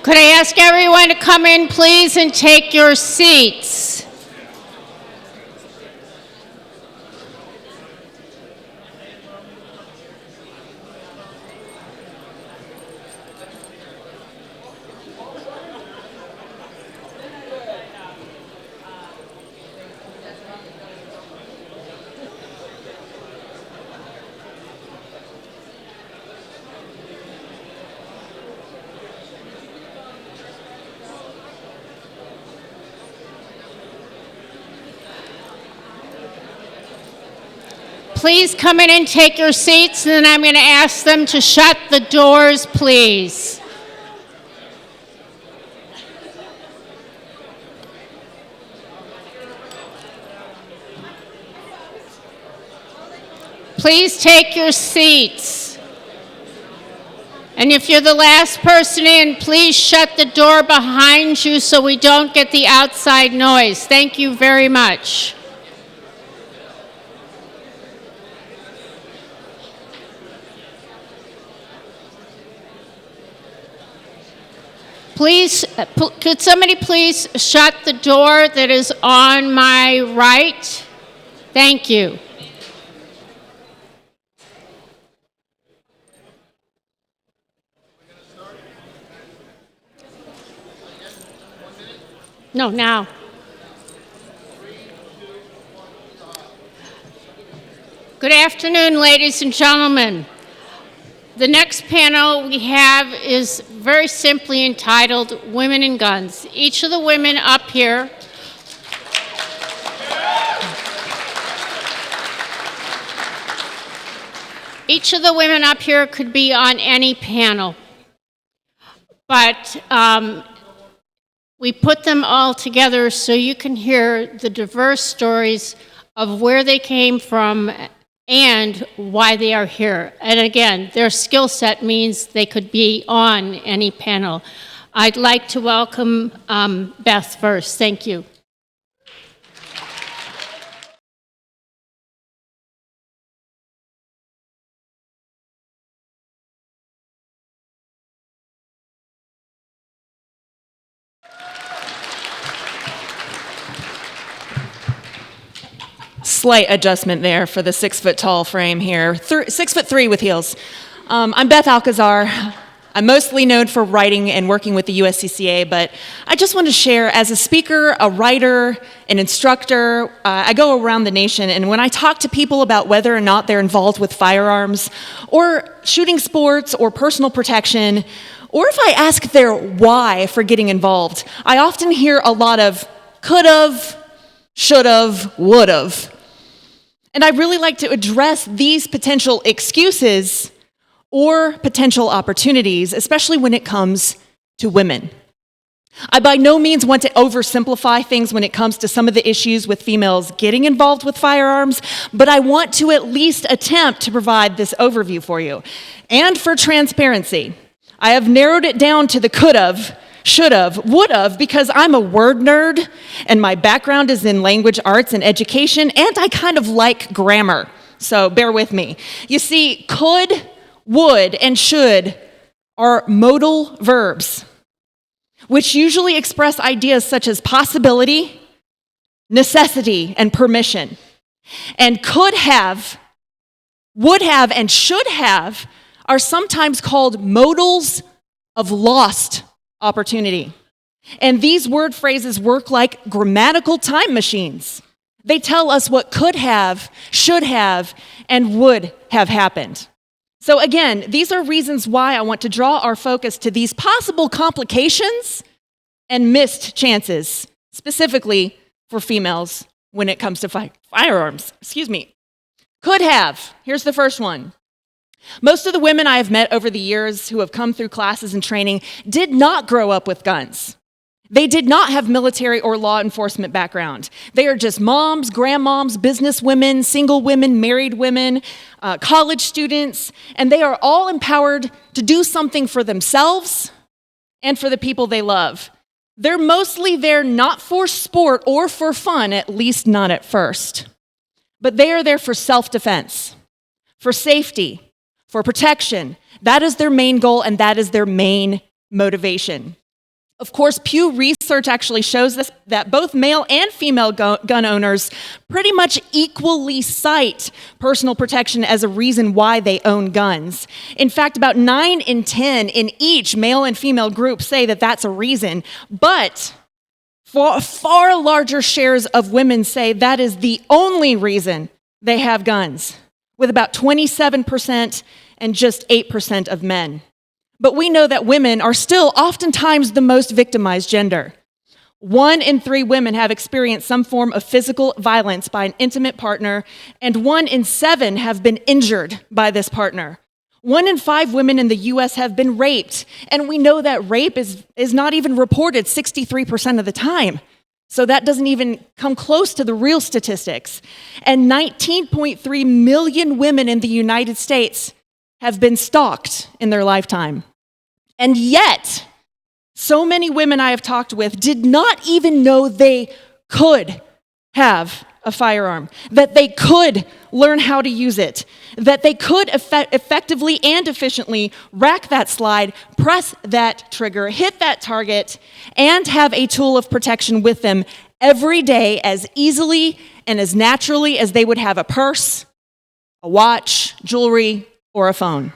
Could I ask everyone to come in, please, and take your seats? Please come in and take your seats, and then I'm going to ask them to shut the doors, please. Please take your seats. And if you're the last person in, please shut the door behind you so we don't get the outside noise. Thank you very much. Please, could somebody please shut the door that is on my right? Thank you. No, now. Good afternoon, ladies and gentlemen. The next panel we have is very simply entitled Women and Guns. Each of the women up here could be on any panel, but we put them all together so you can hear the diverse stories of where they came from and why they are here. And again, their skill set means they could be on any panel. I'd like to welcome Beth first. Thank you. Slight adjustment there for the 6-foot-tall frame here. 6'3" with heels. I'm Beth Alcazar. I'm mostly known for writing and working with the USCCA, but I just want to share as a speaker, a writer, an instructor, I go around the nation, and when I talk to people about whether or not they're involved with firearms or shooting sports or personal protection, or if I ask their why for getting involved, I often hear a lot of could've, should've, would've. And I'd really like to address these potential excuses or potential opportunities, especially when it comes to women. I by no means want to oversimplify things when it comes to some of the issues with females getting involved with firearms, but I want to at least attempt to provide this overview for you. And for transparency, I have narrowed it down to the could've, should've, would've, because I'm a word nerd, and my background is in language arts and education, and I kind of like grammar, so bear with me. You see, could, would, and should are modal verbs, which usually express ideas such as possibility, necessity, and permission. And could have, would have, and should have are sometimes called modals of lost opportunity. And these word phrases work like grammatical time machines. They tell us what could have, should have, and would have happened. So again, these are reasons why I want to draw our focus to these possible complications and missed chances, specifically for females when it comes to firearms. Could have. Here's the first one. Most of the women I have met over the years who have come through classes and training did not grow up with guns. They did not have military or law enforcement background. They are just moms, grandmoms, business women, single women, married women, college students, and they are all empowered to do something for themselves and for the people they love. They're mostly there not for sport or for fun, at least not at first. But they are there for self-defense, for safety, for protection. That is their main goal, and that is their main motivation. Of course, Pew Research actually shows this, that both male and female gun owners pretty much equally cite personal protection as a reason why they own guns. In fact, about 9 in 10 in each male and female group say that that's a reason, but far larger shares of women say that is the only reason they have guns, with about 27% and just 8% of men. But we know that women are still oftentimes the most victimized gender. 1 in 3 women have experienced some form of physical violence by an intimate partner, and 1 in 7 have been injured by this partner. 1 in 5 women in the US have been raped, and we know that rape is not even reported 63% of the time. So that doesn't even come close to the real statistics. And 19.3 million women in the United States have been stalked in their lifetime. And yet, so many women I have talked with did not even know they could have a firearm, that they could learn how to use it, that they could effectively and efficiently rack that slide, press that trigger, hit that target, and have a tool of protection with them every day as easily and as naturally as they would have a purse, a watch, jewelry, or a phone.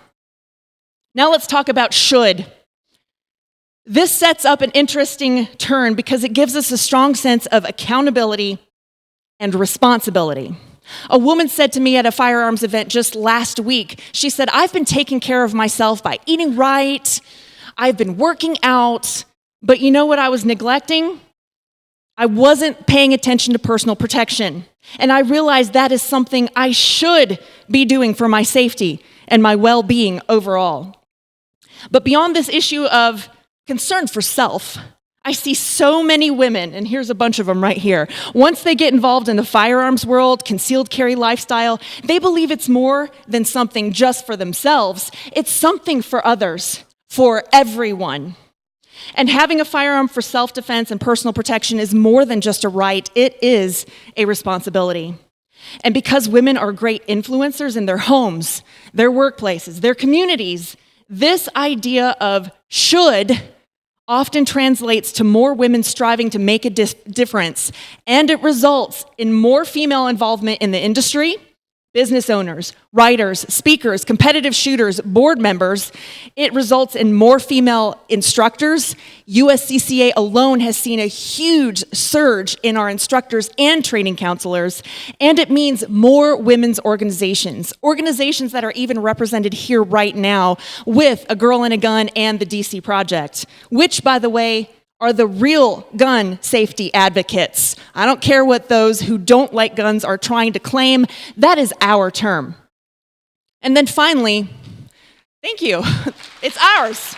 Now let's talk about should. This sets up an interesting turn because it gives us a strong sense of accountability and responsibility. A woman said to me at a firearms event just last week, she said, "I've been taking care of myself by eating right, I've been working out, but you know what I was neglecting? I wasn't paying attention to personal protection. And I realized that is something I should be doing for my safety and my well-being overall." But beyond this issue of concern for self, I see so many women, and here's a bunch of them right here. Once they get involved in the firearms world, concealed carry lifestyle, they believe it's more than something just for themselves. It's something for others, for everyone. And having a firearm for self-defense and personal protection is more than just a right, it is a responsibility. And because women are great influencers in their homes, their workplaces, their communities, this idea of should often translates to more women striving to make a difference, and it results in more female involvement in the industry, business owners, writers, speakers, competitive shooters, board members. It results in more female instructors. USCCA alone has seen a huge surge in our instructors and training counselors, and it means more women's organizations that are even represented here right now with A Girl and a Gun and the DC Project, which, by the way, are the real gun safety advocates. I don't care what those who don't like guns are trying to claim. That is our term. And then finally, thank you, it's ours.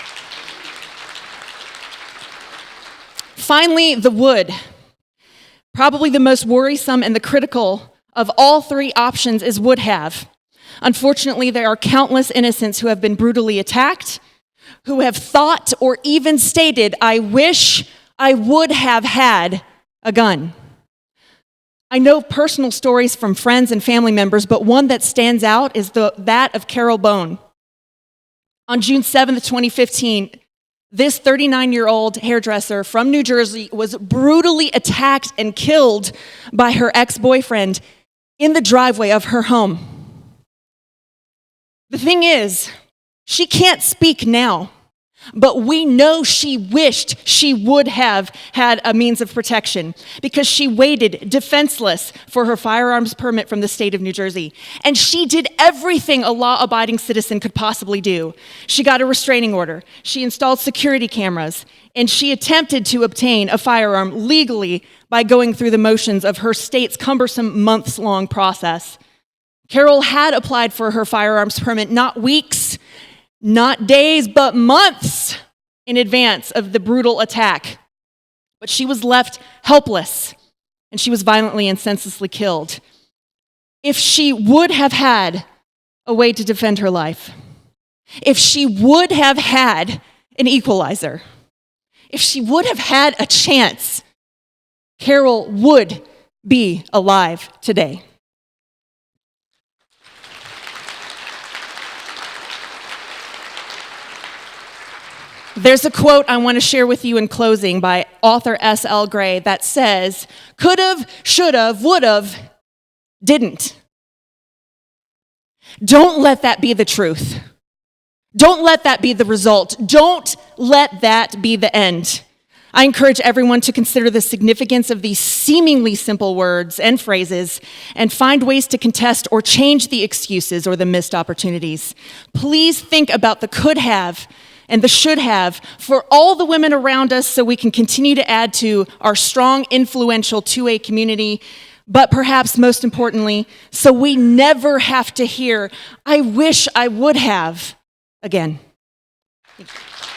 Finally, the would. Probably the most worrisome and the critical of all 3 options is would have. Unfortunately, there are countless innocents who have been brutally attacked, who have thought or even stated, "I wish I would have had a gun." I know personal stories from friends and family members, but one that stands out is that of Carol Bone. On June 7th, 2015, this 39-year-old hairdresser from New Jersey was brutally attacked and killed by her ex-boyfriend in the driveway of her home. The thing is, she can't speak now, but we know she wished she would have had a means of protection because she waited defenseless for her firearms permit from the state of New Jersey. And she did everything a law-abiding citizen could possibly do. She got a restraining order, she installed security cameras, and she attempted to obtain a firearm legally by going through the motions of her state's cumbersome months-long process. Carol had applied for her firearms permit not weeks, not days, but months in advance of the brutal attack. But she was left helpless, and she was violently and senselessly killed. If she would have had a way to defend her life, if she would have had an equalizer, if she would have had a chance, Carol would be alive today. There's a quote I want to share with you in closing by author S.L. Gray that says, could've, should've, would've, didn't. Don't let that be the truth. Don't let that be the result. Don't let that be the end. I encourage everyone to consider the significance of these seemingly simple words and phrases and find ways to contest or change the excuses or the missed opportunities. Please think about the could have and the should have for all the women around us so we can continue to add to our strong, influential 2A community, but perhaps most importantly, so we never have to hear, I wish I would have, again. Thank you.